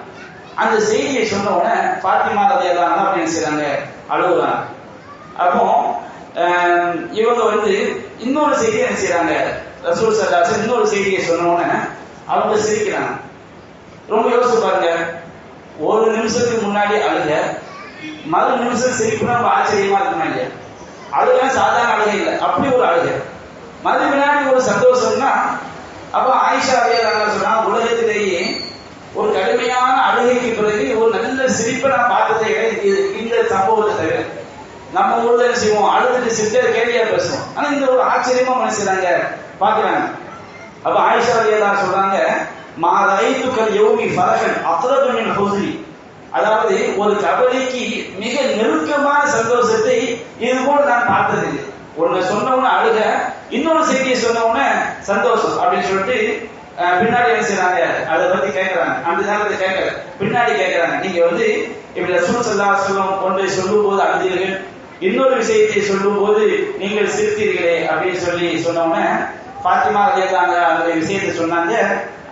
அந்த செய்தியை சொன்ன உடனே ஃபாத்திமா ரலியல்லாஹு அன்ஹா என்ன செய்றாங்க, அழுகுறாங்க. அப்போ இவங்க வந்து இன்னொரு செய்தியை என்ன செய்றாங்க, ரசூல் ஸல்லல்லாஹு அலைஹி வஸல்லம் இன்னொரு செய்தியை சொன்ன உடனே அவங்க சிரிக்கிறாங்க. ரொம்ப யோசிச்சு பாருங்க, ஒரு நிமிஷத்துக்கு முன்னாடி அழுக, மறு நிமிஷம் சிரிப்புனா ரொம்ப ஆச்சரியமா இருக்குமா இல்லையா? அழுக சாதாரண அழுகை இல்லை, அப்படி ஒரு அழுகை. மறு வினாடி ஒரு சந்தோஷம்னா, அப்ப ஆயிஷா ரலியல்லாஹு அன்ஹா சொன்னா, உலகத்திலேயே ஒரு கடுமையான அழுகைக்கு பிறகு ஒரு நல்ல சிரிப்பை நான் பார்த்ததே இந்த சம்பவத்தை தவிர. நம்ம ஊர்ல என்ன செய்வோம், அழுதுட்டு சிரிச்சா கேள்வியா பேசுவோம். ஆனா இந்த ஒரு ஆச்சரியமா மனுஷங்க பாக்குறாங்க. அப்ப ஆயிஷா ரலியல்லாஹு அன்ஹா சொல்றாங்க, மா ரஐதுகல் யௌமி ஃபரஹன் அத்ரபு மின் ஹுஸ்னி, அதாவது ஒரு கபலிக்கு மிக நெருக்கமான சந்தோஷத்தை இது போல நான் பார்த்தது இல்லை. ஒன்னு சொன்னவன அழுக, இன்னொரு செய்தியை சொன்னவன சந்தோஷம் அப்படின்னு சொல்லிட்டு பின்னாடி என்ன செய்யறாங்க, அதை பத்தி கேட்கறாங்க. அந்த நேரத்தை கேட்கல, பின்னாடி கேட்கறாங்க. நீங்க வந்து இப்படி ரசூல் ஸல்லல்லாஹு அலைஹி வஸல்லம் ஒன்றை சொல்லும் போது அழுதீர்கள், இன்னொரு விஷயத்தை சொல்லும் போது நீங்கள் சிரித்தீர்களே அப்படின்னு சொல்லி சொன்னோன்னே ஃபாத்திமா ரலியல்லாஹு அன்ஹா அந்த விஷயத்தை சொன்னாங்க.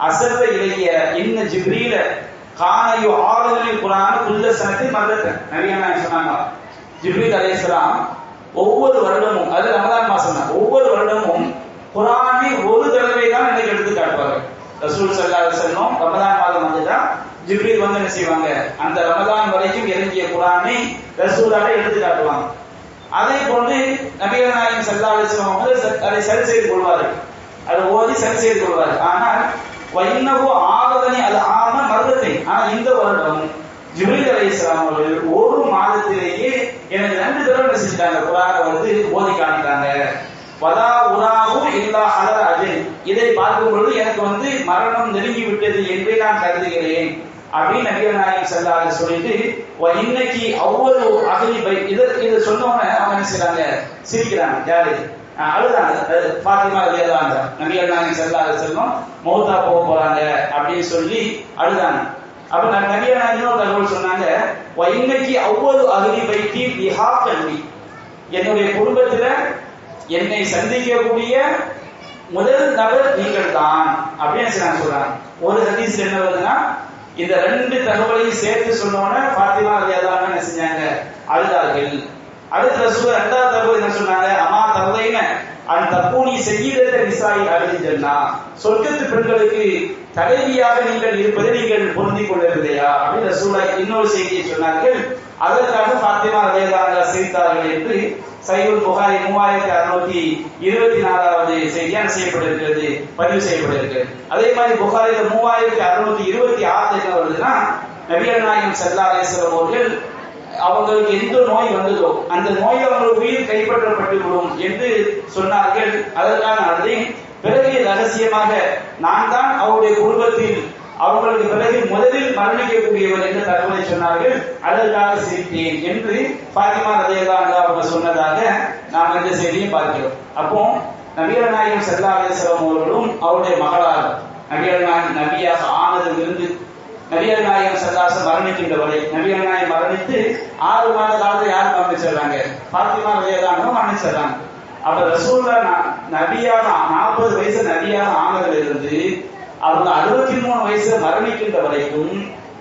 அசர்த இலைய இன்ன ஜிப்ரீல கானையு ஆளுகளின் குரான் குல்ல சனத்தில் மறக்க. நபிகள் சொன்னாங்க, ஜிப்ரீல் அலைஹிஸ்ஸலாம் ஒவ்வொரு வருடமும், அது ரமலான் மாசம் தான், ஒவ்வொரு வருடமும் குரானை ஒரு தடவை தான் எனக்கு எடுத்து காட்டுவாங்க. ரசூல் ஸல்லல்லாஹு அலைஹி வஸல்லம் ரமலான் மாதம் வந்துட்டா ஜிப்ரீல் வந்து என்ன செய்வாங்க, அந்த ரமலான் வரைக்கும் இறங்கிய குரானை ரசூலாக எடுத்து காட்டுவாங்க. அதே போன்று நபிகள் நாயகம் ஸல்லல்லாஹு அலைஹி வஸல்லம் வந்து அதை சரி செய்து கொள்வார்கள், அதை ஓதி சரி செய்து கொள்வார்கள். ஆனால் வைன்னஹு ஆகதனி அது ஆன மர்ரத்தை, ஆனால் இந்த வருடம் ஜிப்ரீல் அலைஹிஸ்ஸலாம் அவர்கள் ஒரு மாதத்திலேயே எனக்கு 2 தடவை செஞ்சிட்டாங்க, குரானை வந்து ஓதி காணிட்டாங்க. வலா உராஹு இல்லா ஹலர அஜல், இதை பார்க்கும் பொழுது எனக்கு வந்து மரணம் நெருங்கி விட்டது என்றே நான் கருதுகிறேன் அப்படின்னு நபிகள் நாயகம் ஸல்லல்லாஹு அலைஹி சொல்லிட்டு இன்னைக்கு அவ்வளவு அகலி பை இதை சொன்னோன்னே அவங்க என்ன செய்றாங்க, சிரிக்கிறாங்க. யாரு? அழுதாங்க. ஃபாத்திமா ரலியல்லாஹு அன்ஹா நபிகள் நாயகம் ஸல்லல்லாஹு அலைஹி வஸல்லம் மௌத்தா போக போறாங்க அப்படின்னு சொல்லி அழுதாங்க. அப்ப நபிகள் நாயகம் தகவல் சொன்னாங்க, இன்னைக்கு அவ்வளவு அகலி பைத்தி விஹா கல்வி, என்னுடைய குடும்பத்துல என்னை சந்திக்கக்கூடிய முதல் நபர் நீங்கள் தான் அப்படின்னு சொல்றாங்க. ஒரு ஹதீஸ்ல என்ன வருதுன்னா, இந்த 2 தகவலையும் சேர்த்து சொன்னோன்னே ஃபாத்திமா ரலியல்லாஹு அன்ஹா என்ன செஞ்சாங்க, அழுதார்கள். அடுத்த ரசூல் 2வது தகவல் என்ன சொன்னாங்க, அம்மா தவளைன அந்த தப்பூனி செய்யறத நிசாயி அழில் ஜன்னா, சொர்க்கத்து பெண்களுக்கு தலைவியாக நீங்கள் இருப்பதை நீங்கள் பொருந்திக் கொள்ளவில்லையா அப்படின்னு ரசூலா இன்னொரு செய்தியை சொன்னார்கள். அதற்காக ஃபாத்திமா ரலியல்லாஹு அன்ஹா சிரித்தார்கள் என்று சஹீஹுல் புகாரி 3624வது செய்தியாக செய்யப்பட்டிருக்கிறது, பதிவு செய்யப்பட்டிருக்கிறது. அதே மாதிரி புகாரில 3626 என்ன வருதுன்னா, நபிகள் நாயகம் ஸல்லல்லாஹு அலைஹி வஸல்லம் அவர்கள் அவங்களுக்கு எந்த நோய் வந்ததோ அந்த நோய் அவர்கள் உயிர் கைப்பற்றப்பட்டு விடும் என்று சொன்னார்கள். அதற்கான அதை பிறகு ரகசியமாக நான் தான் அவருடைய குடும்பத்தில் அவங்களுக்கு பிறகு முதலில் மரணிக்கக்கூடியவர் என்ற தகவலை சொன்னார்கள். அதற்காக சிரித்தேன் என்று ஃபாத்திமா ரலியல்லாஹு அன்ஹா அவங்க சொன்னதாக நாம் இந்த செய்தியை பார்க்கிறோம். அப்போ நபிகள் நாயகம் ஸல்லல்லாஹு அலைஹி வஸல்லம் அவர்களும் அவருடைய மகளாக நபிகள் நாயகம் நபியாக ஆனதிலிருந்து நபிகள் நாயகம் ஸல்லல்லாஹு அலைஹி வஸல்லம் மரணிக்கின்ற வரை, நபிகள் நாயகம் மரணித்து 6 மாத காலத்துல யார் மரணிச்சிடறாங்க, ஃபாத்திமா ரலியல்லாஹு அன்ஹா மரணிச்சிடறாங்க. அப்ப ரசூலுல்லாஹ் நபியாக 40 வயசு நபியாக ஆனதிலிருந்து அவங்க 63 வயசுல மரணிக்கின்ற வரைக்கும்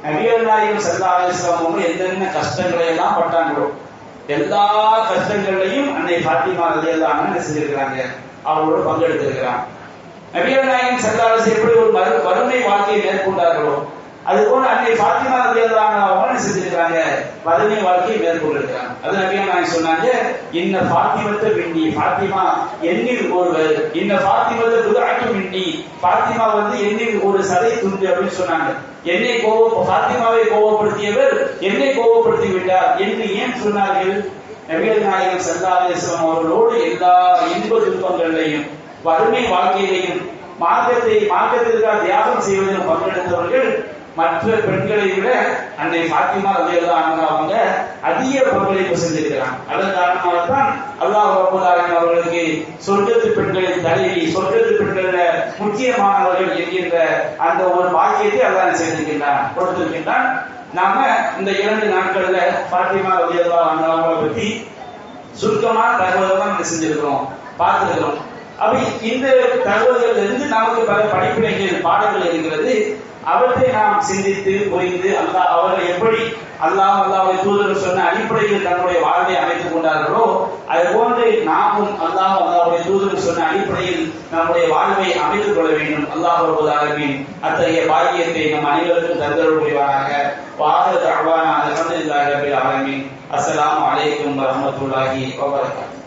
நபிகள் நாயகம் ஸல்லல்லாஹு அலைஹி வஸல்லம் என்னென்ன கஷ்டங்களை எல்லாம் பட்டாங்களோ எல்லா கஷ்டங்களையும் அன்னை ஃபாத்திமா ரலியல்லாஹு அன்ஹா செஞ்சிருக்கிறாங்க, அவங்களோட பங்கெடுத்திருக்கிறாங்க. நபிகள் நாயகம் ஸல்லல்லாஹு அலைஹி வஸல்லம் எப்படி ஒரு வறுமை வாழ்க்கையை மேற்கொண்டார்களோ அதுபோல அன்னை ஃபாத்திமா ரலியல்லாஹு அன்ஹா அவங்க செஞ்சிருக்கிறாங்க, வறுமை வாழ்க்கையை மேற்கொண்டிருக்கிறாங்க. அது நபிகள் நாயகம் சொன்னாங்க, இன்ன ஃபாத்திமத்த பின்னி, ஃபாத்திமா என்னில் ஒருவர், இன்ன ஃபாத்திமத்த துஆத்து மின்னி, ஃபாத்திமா வந்து என்னில் ஒரு சதை துண்டு அப்படின்னு சொன்னாங்க. என்னை ஃபாத்திமாவை கோபப்படுத்தியவர் என்னை கோபப்படுத்தி விட்டார் என்று ஏன் சொன்னார்கள்? நபிகள் நாயகம் ஸல்லல்லாஹு அலைஹி வஸல்லம் அவர்களோடு எல்லா இன்ப துன்பங்களையும் வறுமை வாழ்க்கையிலையும் மார்க்கத்திற்காக தியாகம் செய்வதிலும் பங்கெடுத்தவர்கள் மற்ற பெண்களை விட அன்னை ஃபாத்திமா ரலியல்லாஹு அன்ஹா அவங்க அதிக பங்களிப்பு செஞ்சிருக்கிறாங்க. அதன் காரணமாகத்தான் அல்லாஹ் ரப்பல் ஆலமீன் அவர்களுக்கு சொர்க்கத்து பெண்களின் தலைவி, சொர்க்கத்து பெண்கள முக்கியமானவர்கள் என்கின்ற அந்த ஒரு பாக்கியத்தை அல்லாஹ் செய்திருக்கின்றான், கொடுத்திருக்கின்றான். நாம இந்த 2 நாட்கள்ல ஃபாத்திமா ரலியல்லாஹு அன்ஹாவை பத்தி சுருக்கமான தகவல்கள் நம்ம செஞ்சிருக்கிறோம், பார்த்திருக்கிறோம். அப்ப இந்த தகவல்கள் இருந்து நமக்கு பல படிப்பினைகள் பாடங்கள் இருக்கிறது. அவற்றை நாம் சிந்தித்து புரிந்து அவர்கள் எப்படி அல்லாஹ்வுடைய தூதர் சொன்ன அடிப்படையில் தன்னுடைய வாழ்வை அமைத்துக் கொண்டார்களோ அது போன்று நாமும் அல்லாஹ்வுடைய தூதர் சொன்ன அடிப்படையில் நம்முடைய வாழ்வை அமைத்துக் கொள்ள வேண்டும். அல்லாஹ் ரப்பல் ஆலமீன் அத்தகைய பாக்கியத்தை நம் அனைவருக்கும் தந்தருள் புரிவானாக. வாஹிரு தஅவானா அல்ஹம்துலில்லாஹி ரப்பில் ஆலமீன். அஸ்ஸலாமு அலைக்கும் வரஹ்மத்துல்லாஹி வபரகாத்துஹு.